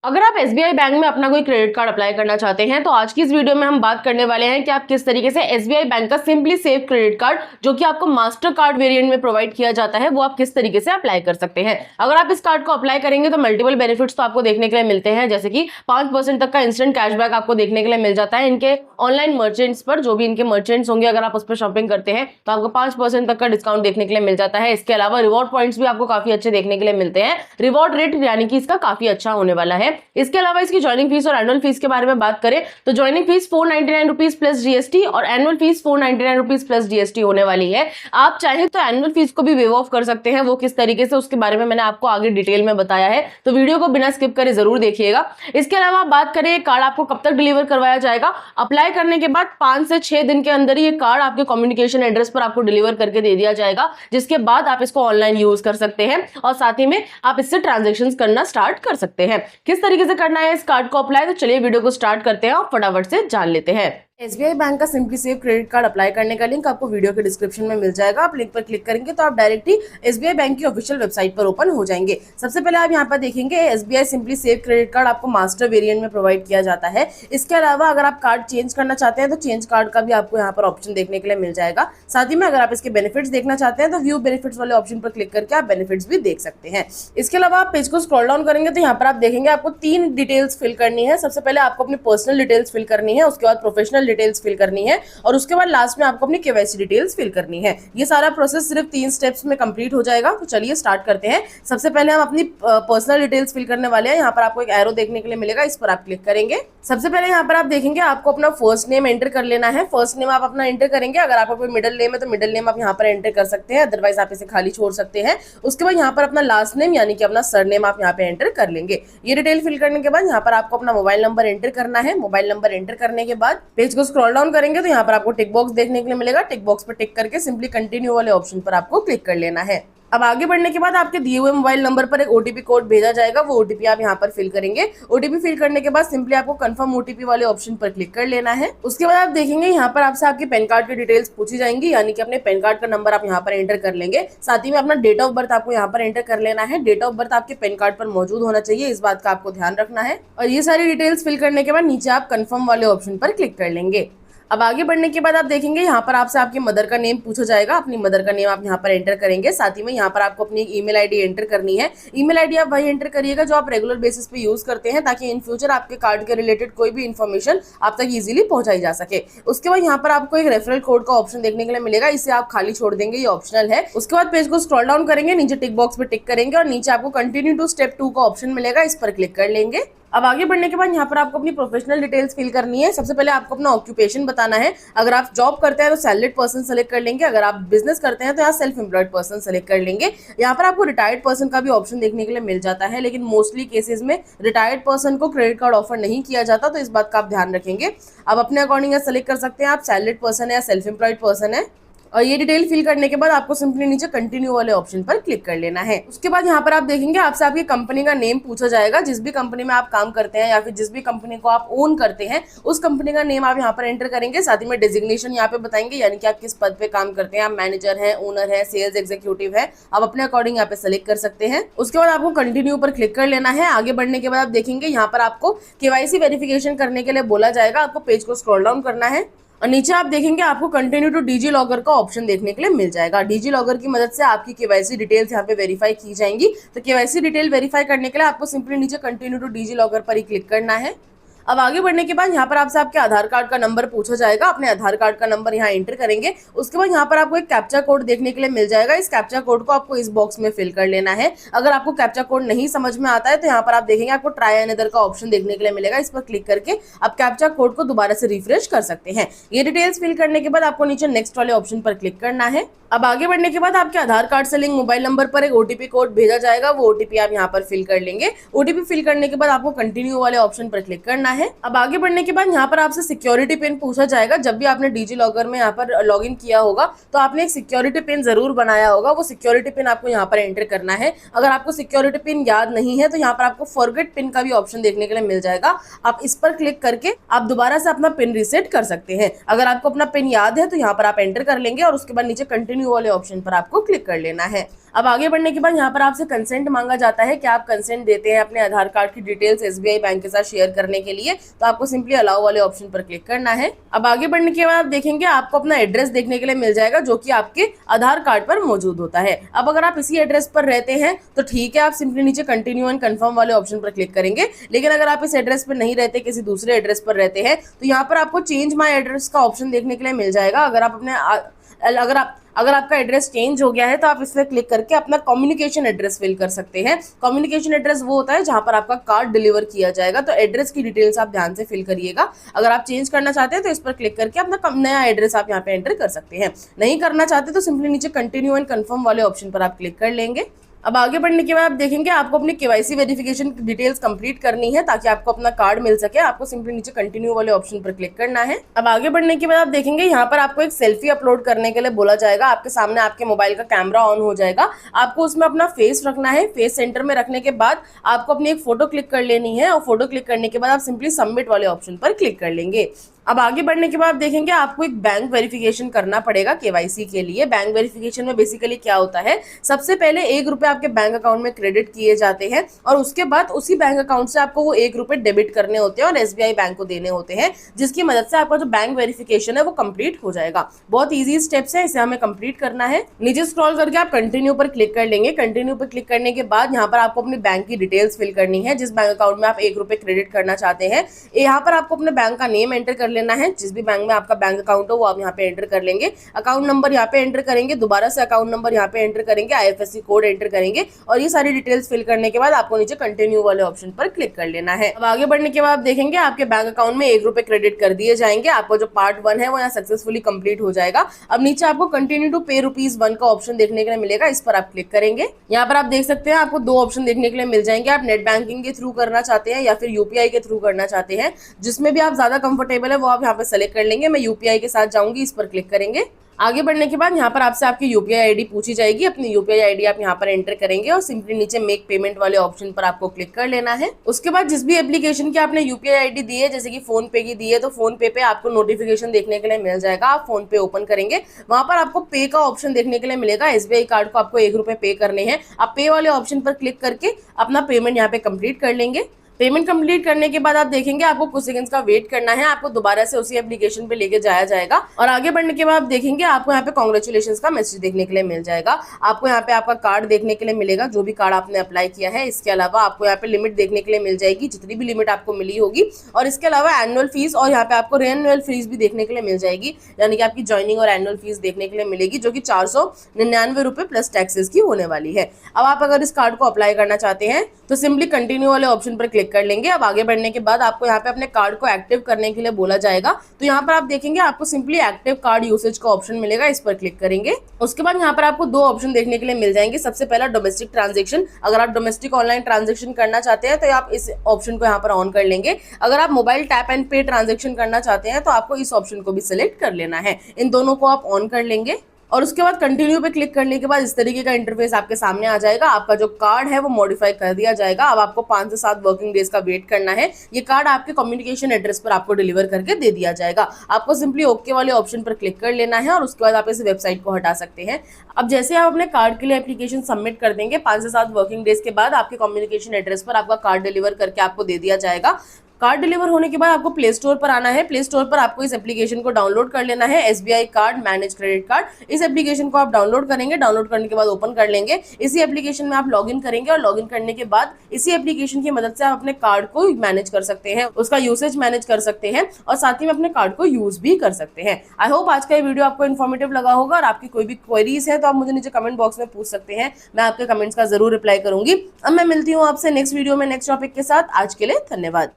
अगर आप SBI bank में अपना कोई क्रेडिट कार्ड अप्लाई करना चाहते हैं तो आज की इस वीडियो में हम बात करने वाले हैं कि आप किस तरीके से एसबीआई बैंक का सिंपली सेव क्रेडिट कार्ड जो कि आपको मास्टर कार्ड वेरिएंट में प्रोवाइड किया जाता है वो आप किस तरीके से अप्लाई कर सकते हैं। अगर आप इस कार्ड को अप्लाई करेंगे तो मल्टीपल बेनिफिट्स तो आपको देखने के लिए मिलते हैं, जैसे कि 5% तक का इंस्टेंट कैशबैक आपको देखने के लिए मिल जाता है इनके ऑनलाइन मर्चेंट्स पर। जो भी इनके मर्चेंट्स होंगे अगर आप उस पर शॉपिंग करते हैं तो आपको 5% तक का डिस्काउंट देखने के लिए मिल जाता है। इसके अलावा रिवॉर्ड पॉइंट्स भी आपको काफी अच्छे देखने के लिए मिलते हैं। रिवॉर्ड रेट यानी कि इसका काफी अच्छा होने वाला है। इसके अलावा इसकी ज्वाइनिंग फीस और एनुअल फीस के बारे में बात करें तो joining fee 499 rupees plus GST और annual fee 499 rupees plus GST होने वाली है। आप चाहें तो एनुअल फीस को भी वेव ऑफ कर सकते हैं, वो किस तरीके से उसके बारे में मैंने आपको आगे डिटेल में बताया है, तो वीडियो को बिना स्किप करे जरूर देखिएगा। इसके अलावा बात करें कार्ड आपको कब तक डिलीवर करवाया जाएगा। अप्लाई करने के बाद 5 से 6 दिन के अंदर ये कार्ड आपके कम्युनिकेशन एड्रेस पर आपको डिलीवर करके दे दिया जाएगा, जिसके बाद आप इसको ऑनलाइन यूज कर सकते हैं और साथ ही में आप इससे ट्रांजेक्शन करना स्टार्ट कर सकते हैं। किस तरीके से करना है इस कार्ड को अप्लाई, तो चलिए वीडियो को स्टार्ट करते हैं और फटाफट से जान लेते हैं। एसबीआई बैंक का simply save credit card apply करने का लिंक आपको वीडियो के डिस्क्रिप्शन में मिल जाएगा। आप लिंक पर क्लिक करेंगे तो आप डायरेक्टली एसबीआई बैंक की ऑफिशियल वेबसाइट पर ओपन हो जाएंगे। सबसे पहले आप यहाँ पर देखेंगे SBI simply save credit card आपको मास्टर वेरिएंट में प्रोवाइड किया जाता है। इसके अलावा अगर आप कार्ड चेंज करना चाहते हैं तो चेंज कार्ड का भी आपको यहाँ पर ऑप्शन देखने के लिए मिल जाएगा। साथ ही में अगर आप इसके बेनिफिट्स देखना चाहते हैं तो व्यू बेनिफिट्स वाले ऑप्शन पर क्लिक करके आप बेनिफिट्स भी देख सकते हैं। इसके अलावा आप पेज को स्क्रॉल डाउन करेंगे तो यहाँ पर आप देखेंगे आपको 3 डिटेल्स फिल करनी है। सबसे पहले आपको अपनी पर्सनल डिटेल्स फिल करनी है, उसके बाद प्रोफेशनल डिटेल्स फिल करनी है और उसके बाद लास्ट में आपको अपनी केवाईसी डिटेल्स फिल करनी है। ये सारा प्रोसेस सिर्फ 3 स्टेप्स में कंप्लीट हो जाएगा। तो चलिए स्टार्ट करते हैं। सबसे पहले हम अपनी पर्सनल डिटेल्स फिल करने वाले हैं। यहाँ पर आपको एक एरो देखने के लिए मिलेगा, इस पर आप क्लिक करेंगे। सबसे पहले यहाँ पर आप देखेंगे आपको अपना फर्स्ट नेम एंटर कर लेना है। फर्स्ट नेम आप अपना एंटर करेंगे। अगर आपका कोई मिडिल नेम है तो मिडिल नेम आप यहाँ पर एंटर कर सकते हैं, अदरवाइज आप इसे खाली छोड़ सकते हैं। उसके बाद यहाँ पर अपना लास्ट नेम यानी कि अपना सरनेम आप यहाँ पे एंटर कर लेंगे। ये डिटेल फिल करने के बाद यहाँ पर आपको अपना मोबाइल नंबर एंटर करना है। मोबाइल नंबर एंटर करने के बाद पेज को स्क्रॉल डाउन करेंगे तो यहाँ पर आपको टिक बॉक्स देखने के लिए मिलेगा। टिक बॉक्स पर टिक करके सिंपली कंटिन्यू वाले ऑप्शन पर आपको क्लिक कर लेना है। अब आगे बढ़ने के बाद आपके दिए हुए मोबाइल नंबर पर एक ओटीपी कोड भेजा जाएगा, वो ओटीपी आप यहाँ पर फिल करेंगे। ओटीपी फिल करने के बाद सिंपली आपको कंफर्म ओटीपी वाले ऑप्शन पर क्लिक कर लेना है। उसके बाद आप देखेंगे यहाँ पर आपसे आपके पैन कार्ड की डिटेल्स पूछी जाएंगी, यानी कि अपने पैन कार्ड का नंबर आप यहाँ पर एंटर कर लेंगे। साथ ही में अपना डेट ऑफ बर्थ आपको यहाँ पर एंटर कर लेना है। डेट ऑफ बर्थ आपके पैन कार्ड पर मौजूद होना चाहिए, इस बात का आपको ध्यान रखना है। और ये सारी डिटेल्स फिल करने के बाद नीचे आप कंफर्म वाले ऑप्शन पर क्लिक कर लेंगे। अब आगे बढ़ने के बाद आप देखेंगे यहाँ पर आपसे आपकी मदर का नेम पूछा जाएगा। अपनी मदर का नेम आप यहाँ पर एंटर करेंगे। साथ ही में यहाँ पर आपको अपनी ईमेल आईडी एंटर करनी है। ईमेल आईडी आप वही एंटर करिएगा जो आप रेगुलर बेसिस पे यूज करते हैं, ताकि इन फ्यूचर आपके कार्ड के रिलेटेड कोई भी इन्फॉर्मेशन आप तक इजीली पहुंचाई जा सके। उसके बाद यहाँ पर आपको एक रेफरल कोड का ऑप्शन देखने के लिए मिलेगा, इसे आप खाली छोड़ देंगे, ये ऑप्शनल है। उसके बाद पेज को स्क्रॉल डाउन करेंगे, नीचे टिक बॉक्स पे टिक करेंगे और नीचे आपको कंटिन्यू टू स्टेप 2 का ऑप्शन मिलेगा, इस पर क्लिक कर लेंगे। अब आगे बढ़ने के बाद यहाँ पर आपको अपनी प्रोफेशनल डिटेल्स फिल करनी है। सबसे पहले आपको अपना ऑक्यूपेशन बताना है। अगर आप जॉब करते हैं तो सैलरीड पर्सन सेलेक्ट कर लेंगे। अगर आप बिजनेस करते हैं तो यहाँ सेल्फ एम्प्लॉयड पर्सन सेलेक्ट कर लेंगे। यहाँ पर आपको रिटायर्ड पर्सन का भी ऑप्शन देखने के लिए मिल जाता है, लेकिन मोस्टली केसेस में रिटायर्ड पर्सन को क्रेडिट कार्ड ऑफर नहीं किया जाता, तो इस बात का आप ध्यान रखेंगे। आप अपने अकॉर्डिंग सेलेक्ट कर सकते हैं आप सैलरीड पर्सन है या सेल्फ एम्प्लॉयड पर्सन है। और ये डिटेल फिल करने के बाद आपको सिंपली नीचे कंटिन्यू वाले ऑप्शन पर क्लिक कर लेना है। उसके बाद यहाँ पर आप देखेंगे आपसे आपकी कंपनी का नेम पूछा जाएगा। जिस भी कंपनी में आप काम करते हैं या फिर जिस भी कंपनी को आप ओन करते हैं उस कंपनी का नेम आप यहाँ पर एंटर करेंगे। साथ ही में डेजिग्नेशन यहाँ पे बताएंगे, यानी कि आप किस पद पे काम करते हैं। आप मैनेजर हैं, ओनर है, सेल्स एग्जीक्यूटिव है, आप अपने अकॉर्डिंग यहाँ पे सेलेक्ट कर सकते हैं। उसके बाद आपको कंटिन्यू पर क्लिक कर लेना है। आगे बढ़ने के बाद आप देखेंगे यहाँ पर आपको केवाईसी वेरिफिकेशन करने के लिए बोला जाएगा। आपको पेज को स्क्रॉल डाउन करना है और नीचे आप देखेंगे आपको कंटिन्यू टू डीजी लॉगर का ऑप्शन देखने के लिए मिल जाएगा। डीजी लॉगर की मदद से आपकी केवाईसी डिटेल्स यहाँ पे वेरीफाई की जाएंगी। तो केवाईसी डिटेल वेरीफाई करने के लिए आपको सिंपली नीचे कंटिन्यू टू डीजी लॉगर पर ही क्लिक करना है। अब आगे बढ़ने के बाद यहाँ पर आपसे आपके आधार कार्ड का नंबर पूछा जाएगा। अपने आधार कार्ड का नंबर यहाँ एंटर करेंगे। उसके बाद यहाँ पर आपको एक कैप्चा कोड देखने के लिए मिल जाएगा। इस कैप्चा कोड को आपको इस बॉक्स में फिल कर लेना है। अगर आपको कैप्चा कोड नहीं समझ में आता है तो यहाँ पर आप देखेंगे आपको ट्राई अनदर का ऑप्शन देखने के लिए मिलेगा, इस पर क्लिक करके आप कैप्चा कोड को दोबारा से रिफ्रेश कर सकते हैं। ये डिटेल्स फिल करने के बाद आपको नीचे नेक्स्ट वाले ऑप्शन पर क्लिक करना है। अब आगे बढ़ने के बाद आपके आधार कार्ड से लिंक मोबाइल नंबर पर एक ओटीपी कोड भेजा जाएगा, वो ओटीपी आप यहाँ पर फिल कर लेंगे। ओटीपी फिल करने के बाद आपको कंटिन्यू वाले ऑप्शन पर क्लिक करना है। अब आगे बढ़ने के बाद यहाँ पर आपसे सिक्योरिटी पिन पूछा जाएगा। जब भी आपने डीजी लॉगर में यहाँ पर लॉग इन किया होगा तो आपने एक सिक्योरिटी पिन जरूर बनाया होगा, वो सिक्योरिटी पिन आपको यहाँ पर एंटर करना है। अगर आपको सिक्योरिटी पिन याद नहीं है तो यहाँ पर आपको फॉरगेट पिन का भी ऑप्शन देखने के लिए मिल जाएगा। आप इस पर क्लिक करके आप दोबारा से अपना पिन रीसेट कर सकते हैं। अगर आपको अपना पिन याद है तो यहाँ पर आप एंटर कर लेंगे और उसके बाद नीचे कंटिन्यू कंटिन्यू वाले ऑप्शन पर आपको क्लिक कर लेना है। अब आगे बढ़ने के बाद यहाँ पर आपसे कंसेंट मांगा जाता है कि आप कंसेंट देते हैं अपने आधार कार्ड की डिटेल्स एसबीआई बैंक के साथ शेयर करने के लिए, तो आपको सिंपली अलाउ वाले ऑप्शन पर क्लिक करना है। अब आगे बढ़ने के बाद आप देखेंगे आपको अपना एड्रेस देखने के लिए मिल जाएगा जो कि आपके आधार कार्ड पर मौजूद होता है। अब अगर आप इसी एड्रेस पर रहते हैं तो ठीक है, आप सिंपली नीचे कंटिन्यू एंड कंफर्म वाले ऑप्शन पर क्लिक करेंगे। लेकिन अगर आप इस एड्रेस पर नहीं रहते, किसी दूसरे एड्रेस पर रहते हैं, तो यहाँ पर आपको चेंज माई एड्रेस का ऑप्शन देखने के लिए मिल जाएगा। अगर आपका एड्रेस चेंज हो गया है तो आप इस पर क्लिक करके अपना कम्युनिकेशन एड्रेस फिल कर सकते हैं। कम्युनिकेशन एड्रेस वो होता है जहां पर आपका कार्ड डिलीवर किया जाएगा, तो एड्रेस की डिटेल्स आप ध्यान से फिल करिएगा। अगर आप चेंज करना चाहते हैं तो इस पर क्लिक करके अपना नया एड्रेस आप यहाँ पे एंटर कर सकते हैं। नहीं करना चाहते तो सिंपली नीचे कंटिन्यू एंड कंफर्म वाले ऑप्शन पर आप क्लिक कर लेंगे। अब आगे बढ़ने के बाद आप देखेंगे आपको अपनी केवाईसी वेरिफिकेशन डिटेल्स कंप्लीट करनी है ताकि आपको अपना कार्ड मिल सके। आपको सिंपली नीचे कंटिन्यू वाले ऑप्शन पर क्लिक करना है। अब आगे बढ़ने के बाद आप देखेंगे यहाँ पर आपको एक सेल्फी अपलोड करने के लिए बोला जाएगा। आपके सामने आपके मोबाइल का कैमरा ऑन हो जाएगा, आपको उसमें अपना फेस रखना है। फेस सेंटर में रखने के बाद आपको अपनी एक फोटो क्लिक कर लेनी है और फोटो क्लिक करने के बाद आप सिंपली सबमिट वाले ऑप्शन पर क्लिक कर लेंगे। अब आगे बढ़ने के बाद देखेंगे आपको एक बैंक वेरिफिकेशन करना पड़ेगा केवाईसी के लिए। बैंक वेरिफिकेशन में बेसिकली क्या होता है, सबसे पहले 1 रुपए आपके बैंक अकाउंट में क्रेडिट किए जाते हैं और उसके बाद उसी बैंक अकाउंट से आपको वो 1 रुपए डेबिट करने होते हैं और एसबीआई बैंक को देने होते हैं, जिसकी मदद से आपका जो बैंक वेरिफिकेशन है वो कंप्लीट हो जाएगा। बहुत ईजी स्टेप्स है, इसे हमें कंप्लीट करना है। नीचे स्क्रॉल करके आप कंटिन्यू पर क्लिक कर लेंगे। कंटिन्यू पर क्लिक करने के बाद यहाँ पर आपको अपनी बैंक की डिटेल्स फिल करनी है। जिस बैंक अकाउंट में आप 1 रुपए क्रेडिट करना चाहते हैं, यहाँ पर आपको अपने बैंक का नेम एंटर कर लेना है। जिस भी बैंक में आपका बैंक अकाउंट हो वो आप यहाँ पे एंटर कर लेंगे। अकाउंट नंबर यहाँ पे एंटर करेंगे, दोबारा से अकाउंट नंबर यहाँ पे एंटर करेंगे, आईएफएससी कोड एंटर करेंगे और ये सारी डिटेल्स फिल करने के बाद आपको नीचे कंटिन्यू वाले ऑप्शन पर क्लिक कर लेना है। अब आगे बढ़ने के बाद आप देखेंगे आपके बैंक अकाउंट में 1 रुपए क्रेडिट कर दिए जाएंगे। आपको जो पार्ट 1 है वो यहाँ सक्सेसफुली कंप्लीट हो जाएगा। अब नीचे आपको कंटिन्यू टू पे ₹1 का ऑप्शन देखने के लिए मिलेगा, इस पर आप क्लिक करेंगे। यहाँ पर आप देख सकते हैं आपको 2 ऑप्शन देखने के लिए मिल जाएंगे। आप नेट बैंकिंग के थ्रू करना चाहते हैं या फिर यूपीआई के थ्रू करना चाहते हैं, जिसमें भी आप ज्यादा कंफर्टेबल है वो आप यहाँ पे सेलेक्ट कर लेंगे। मैं यूपीआई के साथ जाऊंगी, इस पर क्लिक करेंगे। आगे बढ़ने के बाद यहाँ पर आपसे आपकी यूपीआई आईडी पूछी जाएगी। अपनी यूपीआई आईडी आप यहाँ पर एंटर करेंगे और सिंपली नीचे मेक पेमेंट वाले ऑप्शन पर आपको क्लिक कर लेना है। उसके बाद जिस भी एप्लीकेशन की आपने यूपीआई आईडी दी है, जैसे कि फोन पे की दी है, तो फोन पे आपको नोटिफिकेशन देखने के लिए मिल जाएगा। आप फोन पे ओपन करेंगे, वहां पर आपको पे का ऑप्शन देखने के लिए मिलेगा। एसबीआई कार्ड को आपको 1 रुपए पे करने हैं। आप पे वाले ऑप्शन पर क्लिक करके अपना पेमेंट यहाँ पे कंप्लीट कर लेंगे। पेमेंट कंप्लीट करने के बाद आप देखेंगे आपको कुछ सेकंड्स का वेट करना है, आपको दोबारा से उसी एप्लीकेशन पे लेके जाया जाएगा। और आगे बढ़ने के बाद आप देखेंगे आपको यहाँ पे कांग्रेचुलेशंस का मैसेज देखने के लिए मिल जाएगा। आपको यहाँ पे आपका कार्ड देखने के लिए मिलेगा, जो भी कार्ड आपने अप्लाई किया है। इसके अलावा आपको यहाँ पे लिमिट देखने के लिए मिल जाएगी, जितनी भी लिमिट आपको मिली होगी। और इसके अलावा एनुअल फीस और यहाँ पे आपको रीएनुअल फीस भी देखने के लिए मिल जाएगी, यानी कि आपकी ज्वाइनिंग और एनुअल फीस देखने के लिए मिलेगी, जो कि 499 रुपए प्लस टैक्सेस की होने वाली है। अब आप अगर इस कार्ड को अप्लाई करना चाहते हैं तो सिंपली कंटिन्यू वाले ऑप्शन पर क्लिक कर लेंगे। अब आगे बढ़ने के बाद आपको यहाँ पे अपने कार्ड को एक्टिव करने के लिए बोला जाएगा, तो यहाँ पर आप देखेंगे आपको सिंपली एक्टिव कार्ड यूसेज का ऑप्शन मिलेगा, इस पर क्लिक करेंगे। उसके बाद यहाँ पर आपको 2 ऑप्शन देखने के लिए मिल जाएंगे। सबसे पहला डोमेस्टिक ट्रांजेक्शन, अगर आप डोमेस्टिक ऑनलाइन ट्रांजेक्शन करना चाहते हैं तो आप इस ऑप्शन को यहाँ पर ऑन कर लेंगे। अगर आप मोबाइल टैप एंड पे ट्रांजेक्शन करना चाहते हैं तो आपको इस ऑप्शन को भी सिलेक्ट कर लेना है। इन दोनों को आप ऑन कर लेंगे और उसके बाद कंटिन्यू पे क्लिक करने के बाद इस तरीके का इंटरफेस आपके सामने आ जाएगा। आपका जो कार्ड है वो मॉडिफाई कर दिया जाएगा। अब आपको 5 से 7 वर्किंग डेज का वेट करना है। ये कार्ड आपके कम्युनिकेशन एड्रेस पर आपको डिलीवर करके दे दिया जाएगा। आपको सिंपली ओके वाले ऑप्शन पर क्लिक कर लेना है और उसके बाद आप इस वेबसाइट को हटा सकते हैं। अब जैसे आप अपने कार्ड के लिए एप्लीकेशन सबमिट कर देंगे, 5 से 7 वर्किंग डेज के बाद आपके कम्युनिकेशन एड्रेस पर आपका कार्ड डिलीवर करके आपको दे दिया जाएगा। कार्ड डिलीवर होने के बाद आपको प्ले स्टोर पर आना है। प्ले स्टोर पर आपको इस एप्लीकेशन को डाउनलोड कर लेना है, SBI card manage credit card. इस एप्लीकेशन को आप डाउनलोड करेंगे, डाउनलोड करने के बाद ओपन कर लेंगे। इसी एप्लीकेशन में आप लॉगिन करेंगे और लॉगिन करने के बाद इसी एप्लीकेशन की मदद से आप अपने कार्ड को मैनेज कर सकते हैं, उसका यूसेज मैनेज कर सकते हैं और साथ ही में अपने कार्ड को यूज भी कर सकते हैं। आई होप आज का ये वीडियो आपको इन्फॉर्मेटिव लगा होगा और आपकी कोई भी क्वेरीज है तो आप मुझे नीचे कमेंट बॉक्स में पूछ सकते हैं, मैं आपके कमेंट्स का जरूर रिप्लाई करूंगी। अब मैं मिलती हूँ आपसे नेक्स्ट वीडियो में नेक्स्ट टॉपिक के साथ। आज के लिए धन्यवाद।